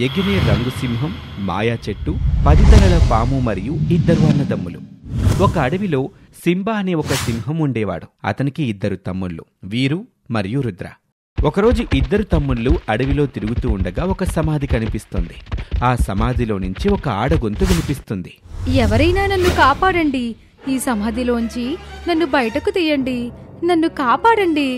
ఎగిరే రంగు సింహం, మాయా చెట్టు, 10 తలల పాము మరియు 2 అన్నదమ్ములు. ఒక అడవిలో సింబా అనే ఒక సింహం ఉండేవాడు. అతనికి 2 తమ్ముళ్ళు, వీరు మరియు రుద్ర. ఒకరోజు 2 తమ్ముళ్ళు అడవిలో తిరుగుతూ ఉండగా ఒక సమాధి కనిపిస్తుంది. ఆ సమాధిలో నుంచి ఒక ఆడగొంతు వినిపిస్తుంది. ఎవరైనా నన్ను కాపాడండి, ఈ సమాధిలోంచి నన్ను బయటకు తీయండి, నన్ను కాపాడండి.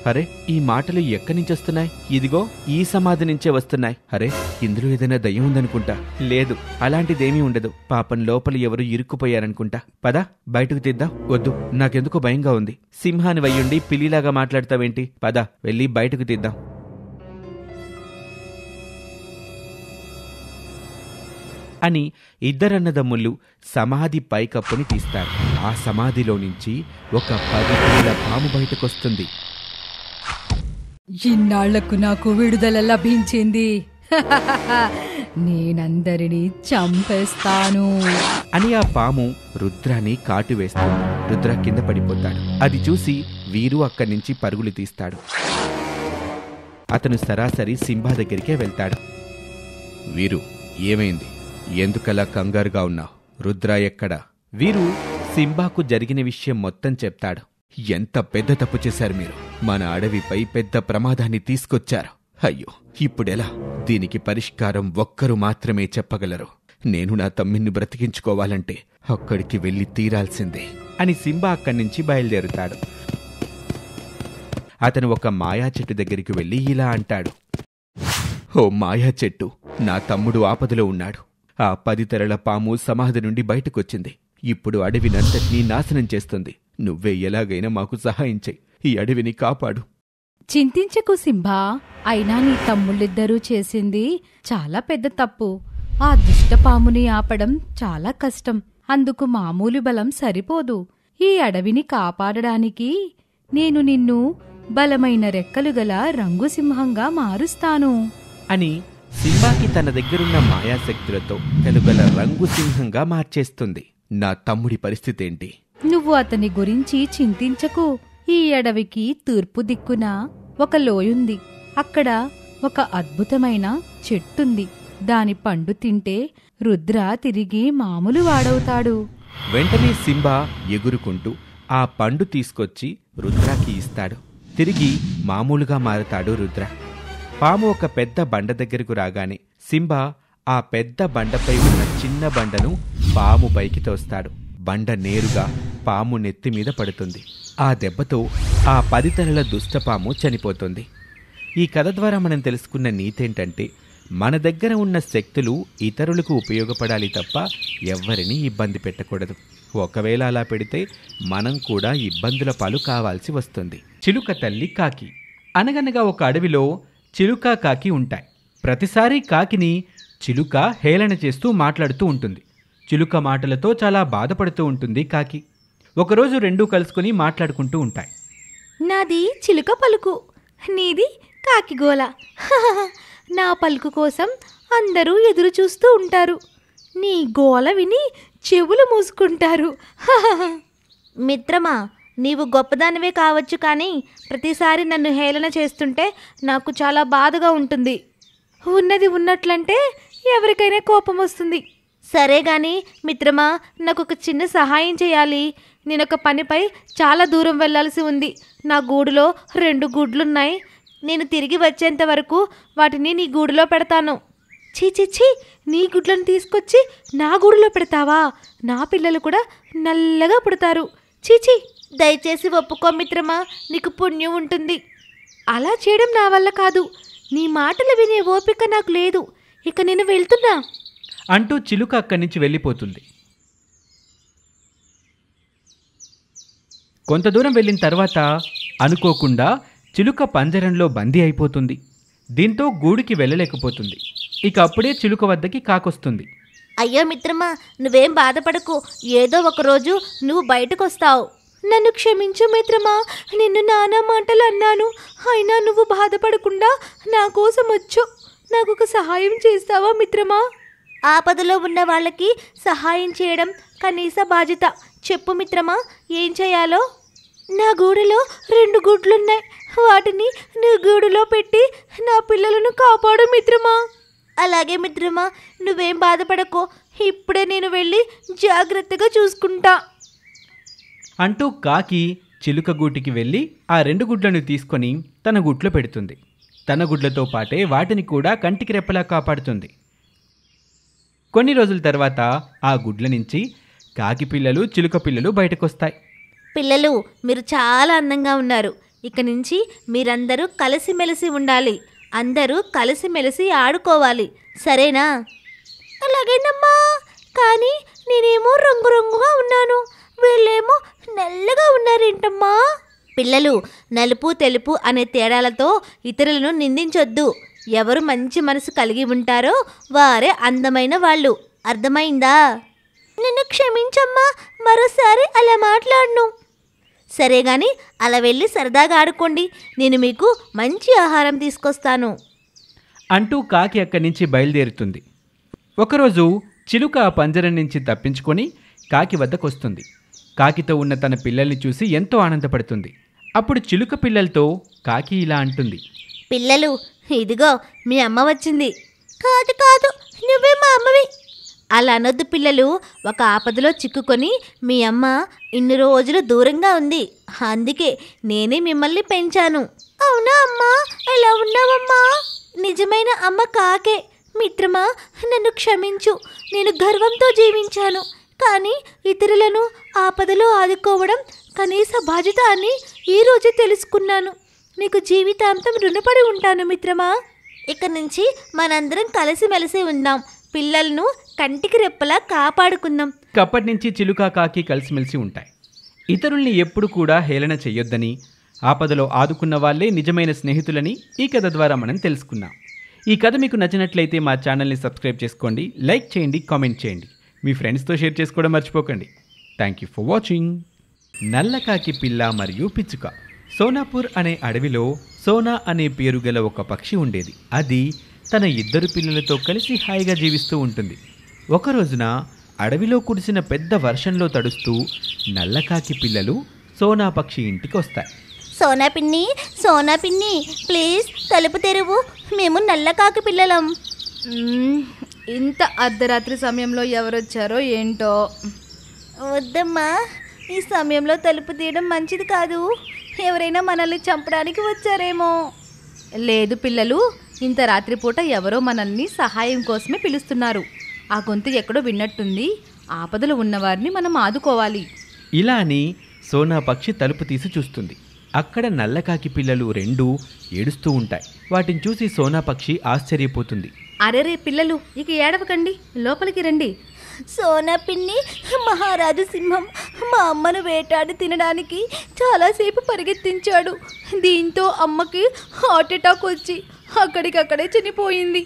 అరే, ఈ మాటలు ఎక్కడి నుంచి వస్తున్నాయి? ఇదిగో ఈ సమాధి నుంచే వస్తున్నాయి. అరే, ఇందులో ఏదైనా దయ్యం ఉందనుకుంటా. లేదు, అలాంటిదేమీ ఉండదు. పాపం లోపల ఎవరు ఇరుక్కుపోయారనుకుంటా. పద, బయటకు తీద్దాం. వద్దు, నాకెందుకో భయంగా ఉంది. సింహాన్ని వయ్యుండి పిల్లిలాగా మాట్లాడతావేంటి? పద, వెళ్ళి బయటకు తీద్దాం అని 2 అన్నదమ్ముళ్ళు సమాధి పైకప్పుని తీస్తారు. ఆ సమాధిలో నుంచి ఒక 10 తలల పాము బయటకొస్తుంది. ఇన్నాళ్లకు నాకు విడుదల లభించింది, నేనందరినీ చంపేస్తాను అని ఆ పాము రుద్రాని కాటు వేస్తుంది. రుద్ర కింద పడిపోతాడు. అది చూసి వీరు అక్కడి నుంచి పరుగులు తీస్తాడు. అతను సరాసరి సింబా దగ్గరికే వెళ్తాడు. వీరు, ఏమైంది? ఎందుకలా కంగారుగా ఉన్నావు? రుద్ర ఎక్కడా? వీరు సింబాకు జరిగిన విషయం మొత్తం చెప్తాడు. ఎంత పెద్ద తప్పు చేశారు మీరు! మన అడవిపై పెద్ద ప్రమాదాన్ని తీసుకొచ్చారు. అయ్యో, ఇప్పుడెలా? దీనికి పరిష్కారం ఒక్కరు మాత్రమే చెప్పగలరు. నేను నా తమ్మిని బ్రతికించుకోవాలంటే అక్కడికి వెళ్లి తీరాల్సిందే అని సింబా అక్కడి నుంచి బయలుదేరుతాడు. అతను ఒక మాయా చెట్టు దగ్గరికి వెళ్లి ఇలా అంటాడు. ఓ మాయా చెట్టు, నా తమ్ముడు ఆపదలో ఉన్నాడు. ఆ 10 తలల పాము సమాధి నుండి బయటకొచ్చింది. ఇప్పుడు అడవినంతటినీ నాశనం చేస్తుంది. నువ్వే ఎలాగైనా మాకు సహాయం చెయ్యి. ఈ అడవిని కాపాడు. చింతించకు సింబా, అయినా నీ తమ్ముళ్ళిద్దరూ చేసింది చాలా పెద్ద తప్పు. ఆ దుష్టపాముని ఆపడం చాలా కష్టం. అందుకు మామూలు బలం సరిపోదు. ఈ అడవిని కాపాడడానికి నేను నిన్ను బలమైన రెక్కలు గల రంగుసింహంగా మారుస్తాను అని సింబాకి తన దగ్గరున్న మాయాశక్తులతో కలుగల రంగు సింహంగా మార్చేస్తుంది. నా తమ్ముడి పరిస్థితేంటి? నువ్వు అతని గురించి చింతించకు. ఈ అడవికి తూర్పు దిక్కున ఒక లోయుంది. అక్కడ ఒక అద్భుతమైన చెట్టుంది. దాని పండు తింటే రుద్ర తిరిగి మామూలు వాడవుతాడు. వెంటనే సింబా ఎగురుకుంటూ ఆ పండు తీసుకొచ్చి రుద్రాకి ఇస్తాడు. తిరిగి మామూలుగా మారుతాడు రుద్ర. పాము ఒక పెద్ద బండ దగ్గరకు రాగానే సింబా ఆ పెద్ద బండపై ఉన్న చిన్న బండను పాము పైకి తోస్తాడు. బండ నేరుగా పాము నెత్తిమీద పడుతుంది. ఆ దెబ్బతో ఆ 10 తలల దుష్టపాము చనిపోతుంది. ఈ కథ ద్వారా మనం తెలుసుకున్న నీతేంటంటే, మన దగ్గర ఉన్న శక్తులు ఇతరులకు ఉపయోగపడాలి తప్ప ఎవ్వరినీ ఇబ్బంది పెట్టకూడదు. ఒకవేళ అలా పెడితే మనం కూడా ఇబ్బందుల పాలు కావాల్సి వస్తుంది. చిలుక తల్లి కాకి. అనగనగా ఒక అడవిలో చిలుక కాకి ఉంటాయి. ప్రతిసారి కాకిని చిలుక హేళన చేస్తూ మాట్లాడుతూ ఉంటుంది. చిలుక మాటలతో చాలా బాధపడుతూ ఉంటుంది కాకి. ఒకరోజు రెండూ కలుసుకుని మాట్లాడుకుంటూ ఉంటాయి. నాది చిలుక పలుకు, నీది కాకి గోల. నా పలుకు కోసం అందరూ ఎదురు చూస్తూ ఉంటారు. నీ గోల విని చెవులు మూసుకుంటారు. మిత్రమా, నీవు గొప్పదానివే కావచ్చు, కానీ ప్రతిసారి నన్ను హేళన చేస్తుంటే నాకు చాలా బాధగా ఉంటుంది. ఉన్నది ఉన్నట్లంటే ఎవరికైనా కోపం వస్తుంది. సరే గాని మిత్రమా, నాకు ఒక చిన్న సహాయం చేయాలి. నేనొక పనిపై చాలా దూరం వెళ్ళాల్సి ఉంది. నా గూడులో 2 గుడ్లున్నాయి. నేను తిరిగి వచ్చేంత వరకు వాటిని నీ గూడులో పెడతాను. చీ, నీ గుడ్లను తీసుకొచ్చి నా గూడులో పెడతావా? నా పిల్లలు కూడా నల్లగా పుడతారు. చీచీ, దయచేసి ఒప్పుకో మిత్రమా, నీకు పుణ్యం ఉంటుంది. అలా చేయడం నా వల్ల కాదు. నీ మాటలు వినే ఓపిక నాకు లేదు. ఇక నేను వెళ్తున్నా అంటూ చిలుక అక్కడి నుంచి వెళ్ళిపోతుంది. కొంత దూరం వెళ్ళిన తర్వాత అనుకోకుండా చిలుక పంజరంలో బందీ అయిపోతుంది. దీంతో గూడికి వెళ్ళలేకపోతుంది. ఇక అప్పుడే చిలుక వద్దకి కాకొస్తుంది. అయ్యో మిత్రమా, నువ్వేం బాధపడకు. ఏదో ఒకరోజు నువ్వు బయటకొస్తావు. నన్ను క్షమించు మిత్రమా, నిన్ను నానా మాటలు అన్నాను. అయినా నువ్వు బాధపడకుండా నా కోసం వచ్చు. నాకు ఒక సహాయం చేస్తావా మిత్రమా? ఆపదలో ఉన్న వాళ్ళకి సహాయం చేయడం కనీస బాధ్యత. చెప్పు మిత్రమా, ఏం చేయాలో? నా గూడులో 2 గుడ్లున్నాయి. వాటిని నీ గూడులో పెట్టి నా పిల్లలను కాపాడు మిత్రమా. అలాగే మిత్రమా, నువ్వేం బాధపడకో. ఇప్పుడే నేను వెళ్ళి జాగ్రత్తగా చూసుకుంటా అంటూ కాకి చిలుక గూటికి వెళ్ళి ఆ 2 గుడ్లను తీసుకొని తన గుట్లో పెడుతుంది. తన గుడ్లతో పాటే వాటిని కూడా కంటికి రెప్పలా కాపాడుతుంది. కొన్ని రోజుల తర్వాత ఆ గుడ్ల నుంచి కాకి పిల్లలు చిలుక పిల్లలు బయటకొస్తాయి. పిల్లలు, మీరు చాలా అందంగా ఉన్నారు. ఇక నుంచి మీరందరూ కలిసిమెలిసి ఉండాలి. అందరూ కలిసిమెలిసి ఆడుకోవాలి, సరేనా? అలాగేనమ్మా. కానీ నేనేమో రంగురంగుగా ఉన్నాను, వీళ్ళేమో నల్లగా ఉన్నారేంటమ్మా? పిల్లలు, నలుపు తెలుపు అనే తేడాలతో ఇతరులను నిందించొద్దు. ఎవరు మంచి మనసు కలిగి ఉంటారో వారే అందమైన వాళ్ళు. అర్థమైందా? నిన్ను క్షమించమ్మా, మరోసారి అలా మాట్లాడను. సరే గాని అలా వెళ్ళి సరదాగా ఆడుకోండి. నేను మీకు మంచి ఆహారం తీసుకొస్తాను అంటూ కాకి అక్కడి నుంచి బయలుదేరుతుంది. ఒకరోజు చిలుక ఆ పంజరం నుంచి తప్పించుకొని కాకి వద్దకొస్తుంది. కాకితో ఉన్న తన పిల్లల్ని చూసి ఎంతో ఆనందపడుతుంది. అప్పుడు చిలుక పిల్లలతో కాకి ఇలా అంటుంది. పిల్లలు, ఇదిగో మీ అమ్మ వచ్చింది. కాదు కాదు, నువ్వే మా అమ్మవి. అలా అనొద్దు పిల్లలు. ఒక ఆపదలో చిక్కుకొని మీ అమ్మ ఇన్ని రోజులు దూరంగా ఉంది, అందుకే నేనే మిమ్మల్ని పెంచాను. అవునా అమ్మా? ఎలా ఉన్నావమ్మా? నిజమైన అమ్మ కాకే. మిత్రమా, నన్ను క్షమించు. నేను గర్వంతో జీవించాను, కానీ ఇతరులను ఆపదలో ఆదుకోవడం కనీస బాధ్యత అని ఈరోజే తెలుసుకున్నాను. నీకు జీవితాంతం రుణపడి ఉంటాను మిత్రమా. ఇక నుంచి మనందరం కలిసిమెలిసి ఉందాం. పిల్లలను కంటికి రెప్పలా కాపాడుకుందాం. అప్పటి నుంచి చిలుక కాకి కలిసిమెలిసి ఉంటాయి. ఇతరుల్ని ఎప్పుడు కూడా హేళన చెయ్యొద్దని, ఆపదలో ఆదుకున్న వాళ్ళే నిజమైన స్నేహితులని ఈ కథ ద్వారా మనం తెలుసుకున్నాం. ఈ కథ మీకు నచ్చినట్లయితే మా ఛానల్ని సబ్స్క్రైబ్ చేసుకోండి, లైక్ చేయండి, కామెంట్ చేయండి. మీ ఫ్రెండ్స్తో షేర్ చేసుకోవడం మర్చిపోకండి. Thank you for watching. నల్లకాకి పిల్ల మరియు పిచ్చుక. సోనాపూర్ అనే అడవిలో సోనా అనే పేరు గల ఒక పక్షి ఉండేది. అది తన 2 పిల్లలతో కలిసి హాయిగా జీవిస్తూ ఉంటుంది. ఒక రోజున అడవిలో కురిసిన పెద్ద వర్షంలో తడుస్తూ నల్లకాకి పిల్లలు సోనా పక్షి ఇంటికి వస్తాయి. సోనా పిన్ని ప్లీజ్ తలుపు తెరువు, మేము నల్లకాకి పిల్లలం. ఇంత అర్ధరాత్రి సమయంలో ఎవరొచ్చారో ఏంటో. వద్దమ్మా, ఈ సమయంలో తలుపు తీయడం మంచిది కాదు. ఎవరైనా మనల్ని చంపడానికి వచ్చారేమో. లేదు పిల్లలు, ఇంత రాత్రిపూట ఎవరో మనల్ని సహాయం కోసమే పిలుస్తున్నారు. ఆ గొంతు ఎక్కడో విన్నట్టుంది. ఆపదలు ఉన్నవారిని మనం ఆదుకోవాలి. ఇలా అని సోనా పక్షి తలుపు తీసి చూస్తుంది. అక్కడ నల్లకాకి పిల్లలు 2 ఏడుస్తూ ఉంటాయి. వాటిని చూసి సోనా పక్షి ఆశ్చర్యపోతుంది. అరెరే పిల్లలు, ఇక ఏడవకండి, లోపలికి రండి. సోనా పిన్ని, మహారాజు సింహం మా అమ్మను వేటాడి తినడానికి చాలాసేపు పరిగెత్తించాడు. దీంతో అమ్మకి హార్ట్ అటాక్ వచ్చి అక్కడికక్కడే చనిపోయింది.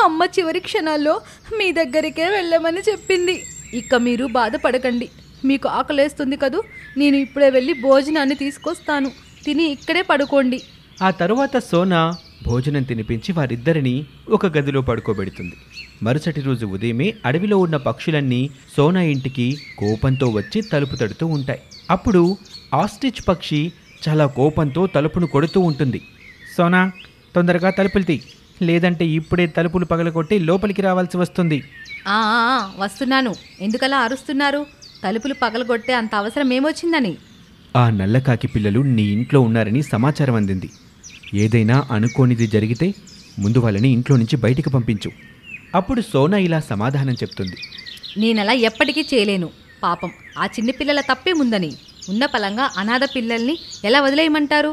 అమ్మ చివరి క్షణాల్లో మీ దగ్గరికే వెళ్ళమని చెప్పింది. ఇక మీరు బాధపడకండి. మీకు ఆకలేస్తుంది కదూ, నేను ఇప్పుడే వెళ్ళి భోజనాన్ని తీసుకొస్తాను. తిని ఇక్కడే పడుకోండి. ఆ తరువాత సోనా భోజనం తినిపించి వారిద్దరిని ఒక గదిలో పడుకోబెడుతుంది. మరుసటి రోజు ఉదయమే అడవిలో ఉన్న పక్షులన్నీ సోనా ఇంటికి కోపంతో వచ్చి తలుపు తడుతూ ఉంటాయి. అప్పుడు ఆస్ట్రిచ్ పక్షి చాలా కోపంతో తలుపును కొడుతూ ఉంటుంది. సోనా, తొందరగా తలుపులు తీ, లేదంటే ఇప్పుడే తలుపులు పగలగొట్టి లోపలికి రావాల్సి వస్తుంది. వస్తున్నాను. ఎందుకలా అరుస్తున్నారు? తలుపులు పగలగొట్టే అంత అవసరం ఏమొచ్చిందని? ఆ నల్లకాకి పిల్లలు నీ ఇంట్లో ఉన్నారని సమాచారం అందింది. ఏదైనా అనుకోనిది జరిగితే ముందు వాళ్ళని ఇంట్లో నుంచి బయటికి పంపించు. అప్పుడు సోనా ఇలా సమాధానం చెప్తుంది. నేనలా ఎప్పటికీ చేయలేను. పాపం ఆ చిన్న పిల్లల తప్పేముందని. ఉన్న పలంగా అనాథ పిల్లల్ని ఎలా వదిలేయమంటారు?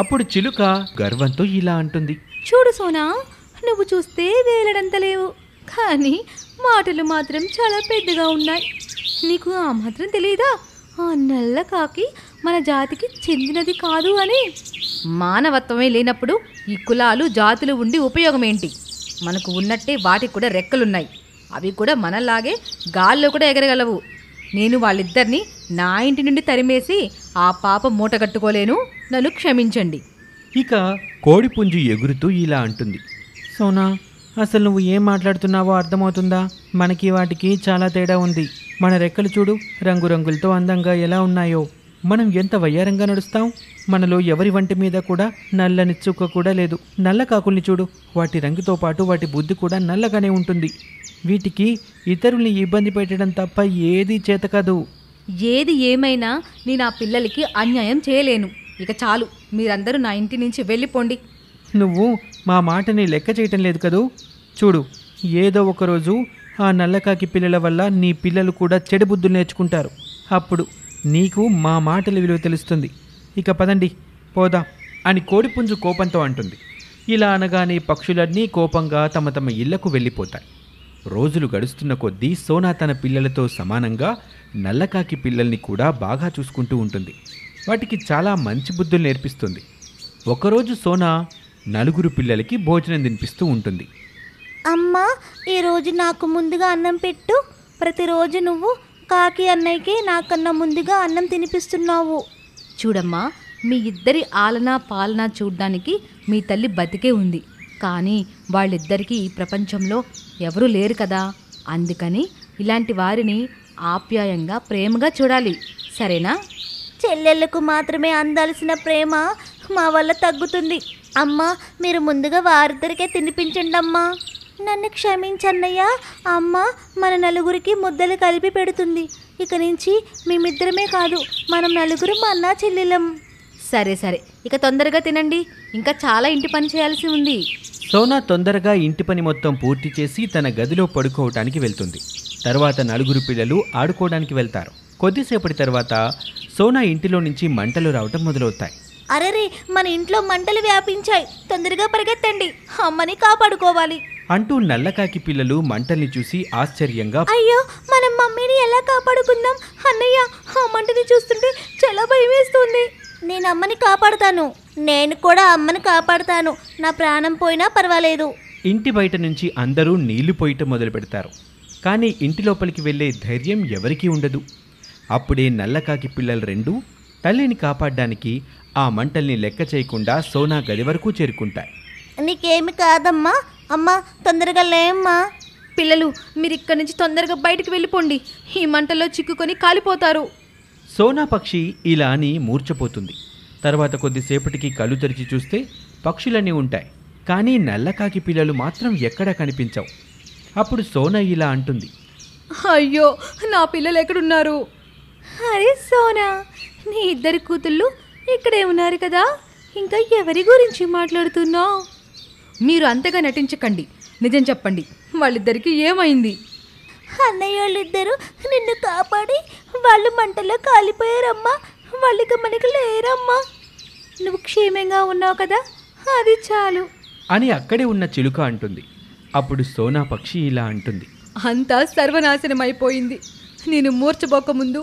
అప్పుడు చిలుక గర్వంతో ఇలా అంటుంది. చూడు సోనా, నువ్వు చూస్తే వేలడంత లేవు, కానీ మాటలు మాత్రం చాలా పెద్దగా ఉన్నాయి. నీకు ఆ మాత్రం తెలియదా? ఆ నల్ల కాకి మన జాతికి చెందినది కాదు అని. మానవత్వమే లేనప్పుడు ఈ కులాలు జాతులు ఉండి ఉపయోగమేంటి? మనకు ఉన్నట్టే వాటికి కూడా రెక్కలున్నాయి. అవి కూడా మనలాగే గాల్లో కూడా ఎగరగలవు. నేను వాళ్ళిద్దరినీ నా ఇంటి నుండి తరిమేసి ఆ పాపం మూటగట్టుకోలేను. నన్ను క్షమించండి. ఇక కోడిపుంజు ఎగురుతూ ఇలా అంటుంది. సోనా, అసలు నువ్వు ఏం మాట్లాడుతున్నావో అర్థమవుతుందా? మనకి వాటికి చాలా తేడా ఉంది. మన రెక్కలు చూడు, రంగురంగులతో అందంగా ఎలా ఉన్నాయో. మనం ఎంత వయ్యారంగా నడుస్తాం. మనలో ఎవరి వంటి మీద కూడా నల్లని చుక్క కూడా లేదు. నల్ల కాకుల్ని చూడు, వాటి రంగుతో పాటు వాటి బుద్ధి కూడా నల్లగానే ఉంటుంది. వీటికి ఇతరుల్ని ఇబ్బంది పెట్టడం తప్ప ఏదీ చేత కాదు. ఏది ఏమైనా నేను ఆ పిల్లలకి అన్యాయం చేయలేను. ఇక చాలు, మీరందరూ నా ఇంటి నుంచి వెళ్ళిపోండి. నువ్వు మా మాటని లెక్క చేయటం లేదు కదూ. చూడు, ఏదో ఒకరోజు ఆ నల్లకాకి పిల్లల వల్ల నీ పిల్లలు కూడా చెడు బుద్ధులు నేర్చుకుంటారు. అప్పుడు నీకు మా మాటల విలువ తెలుస్తుంది. ఇక పదండి, పోదాం అని కోడిపుంజు కోపంతో అంటుంది. ఇలా అనగానే పక్షులన్నీ కోపంగా తమ తమ ఇళ్లకు వెళ్ళిపోతాయి. రోజులు గడుస్తున్న కొద్దీ సోనా తన పిల్లలతో సమానంగా నల్లకాకి పిల్లల్ని కూడా బాగా చూసుకుంటూ ఉంటుంది. వాటికి చాలా మంచి బుద్ధులు నేర్పిస్తుంది. ఒకరోజు సోనా నలుగురు పిల్లలకి భోజనం తినిపిస్తూ ఉంటుంది. అమ్మా, ఈరోజు నాకు ముందుగా అన్నం పెట్టు. ప్రతిరోజు నువ్వు కాకి అన్నయ్యకి నాకన్నా ముందుగా అన్నం తినిపిస్తున్నావు. చూడమ్మా, మీ ఇద్దరి ఆలనా పాలనా చూడ్డానికి మీ తల్లి బతికే ఉంది. కానీ వాళ్ళిద్దరికీ ఈ ప్రపంచంలో ఎవరూ లేరు కదా. అందుకని ఇలాంటి వారిని ఆప్యాయంగా ప్రేమగా చూడాలి, సరేనా? చెల్లెళ్లకు మాత్రమే అందాల్సిన ప్రేమ మా వల్ల తగ్గుతుంది. అమ్మా, మీరు ముందుగా వారిద్దరికే తినిపించండి అమ్మా. నన్ను క్షమించన్నయ్య. అమ్మ మన నలుగురికి ముద్దలు కలిపి పెడుతుంది. ఇక నుంచి మేమిద్దరమే కాదు, మనం నలుగురు మా అన్నా చెల్లెలం. సరే సరే, ఇక తొందరగా తినండి, ఇంకా చాలా ఇంటి పని చేయాల్సి ఉంది. సోనా తొందరగా ఇంటి పని మొత్తం పూర్తి చేసి తన గదిలో పడుకోవటానికి వెళ్తుంది. తర్వాత నలుగురు పిల్లలు ఆడుకోవడానికి వెళ్తారు. కొద్దిసేపటి తర్వాత సోనా ఇంటిలో నుంచి మంటలు రావటం మొదలవుతాయి. అరెరే, మన ఇంట్లో మంటలు వ్యాపించాయి, తొందరగా పరిగెత్తండి, అమ్మని కాపాడుకోవాలి అంటూ నల్లకాకి పిల్లలు మంటల్ని చూసి ఆశ్చర్యంగా, అయ్యో మనం మమ్మీని ఎలా కాపాడుకుందాం అన్నయ్య, ఆ మంటని చూస్తుంటే చాలా భయం వేస్తుంది. నేను అమ్మని కాపాడుతాను. నేను కూడా అమ్మని కాపాడుతాను. నా ప్రాణం పోయినా పర్వాలేదు. ఇంటి బయట నుంచి అందరూ నీళ్లు పోయటం మొదలు పెడతారు. కానీ ఇంటి లోపలికి వెళ్లే ధైర్యం ఎవరికీ ఉండదు. అప్పుడే నల్లకాకి పిల్లలు రెండూ తల్లిని కాపాడడానికి ఆ మంటల్ని లెక్క చేయకుండా సోనా గది వరకు చేరుకుంటాయి. నీకేమి కాదమ్మా. అమ్మా తొందరగా లేమ్మా. పిల్లలు, మీరు ఇక్కడి నుంచి తొందరగా బయటికి వెళ్ళిపోండి, ఈ మంటల్లో చిక్కుకొని కాలిపోతారు. సోనా పక్షి ఇలా అని మూర్ఛపోతుంది. తర్వాత కొద్దిసేపటికి కళ్ళు తెరిచి చూస్తే పక్షులన్నీ ఉంటాయి, కానీ నల్లకాకి పిల్లలు మాత్రం ఎక్కడా కనిపించవు. అప్పుడు సోనా ఇలా అంటుంది, అయ్యో, నా పిల్లలు ఎక్కడున్నారు? అరే సోనా, నీ ఇద్దరి కూతుళ్ళు ఇక్కడే ఉన్నారు కదా, ఇంకా ఎవరి గురించి మాట్లాడుతున్నావు? మీరు అంతగా నటించకండి, నిజం చెప్పండి, వాళ్ళిద్దరికీ ఏమైంది? అన్నయ్య వాళ్ళిద్దరూ నిన్ను కాపాడి వాళ్ళు మంటల్లో కాలిపోయారమ్మా. వాళ్ళకి మనకి లేరమ్మా. నువ్వు క్షేమంగా ఉన్నావు కదా, అది చాలు అని అక్కడే ఉన్న చిలుక అంటుంది. అప్పుడు సోనా పక్షి ఇలా అంటుంది, అంతా సర్వనాశనం అయిపోయింది. నేను మూర్చబోకముందు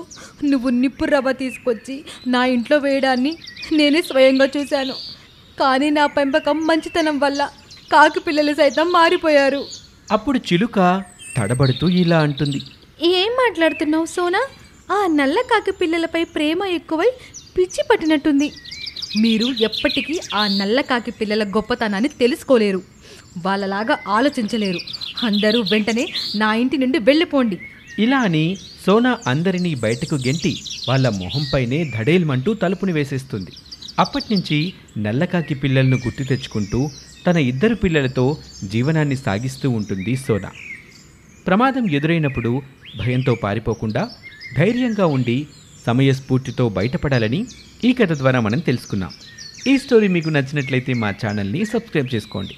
నువ్వు నిప్పు రవ్వ తీసుకొచ్చి నా ఇంట్లో వేయడాన్ని నేనే స్వయంగా చూశాను. కానీ నా పెంపకం మంచితనం వల్ల కాకి పిల్లలు సైతం మారిపోయారు. అప్పుడు చిలుక తడబడుతూ ఇలా అంటుంది, ఏం మాట్లాడుతున్నావు సోనా? ఆ నల్ల కాకి పిల్లలపై ప్రేమ ఎక్కువై పిచ్చి పట్టినట్టుంది. మీరు ఎప్పటికీ ఆ నల్ల కాకి పిల్లల గొప్పతనాన్ని తెలుసుకోలేరు, వాళ్ళలాగా ఆలోచించలేరు. అందరూ వెంటనే నా ఇంటి నుండి వెళ్ళిపోండి. ఇలా అని సోనా అందరినీ బయటకు గెంటి వాళ్ళ మొహంపైనే ధడేల్మంటూ తలుపుని వేసేస్తుంది. అప్పటినుంచి నల్లకాకి పిల్లలను గుర్తు తెచ్చుకుంటూ తన ఇద్దరు పిల్లలతో జీవనాన్ని సాగిస్తూ ఉంటుంది సోనా. ప్రమాదం ఎదురైనప్పుడు భయంతో పారిపోకుండా ధైర్యంగా ఉండి సమయస్ఫూర్తితో బయటపడాలని ఈ కథ ద్వారా మనం తెలుసుకున్నాం. ఈ స్టోరీ మీకు నచ్చినట్లయితే మా ఛానల్ని సబ్స్క్రైబ్ చేసుకోండి,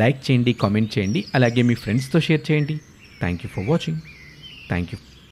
లైక్ చేయండి, కామెంట్ చేయండి, అలాగే మీ ఫ్రెండ్స్తో షేర్ చేయండి. Thank you for watching. Thank you.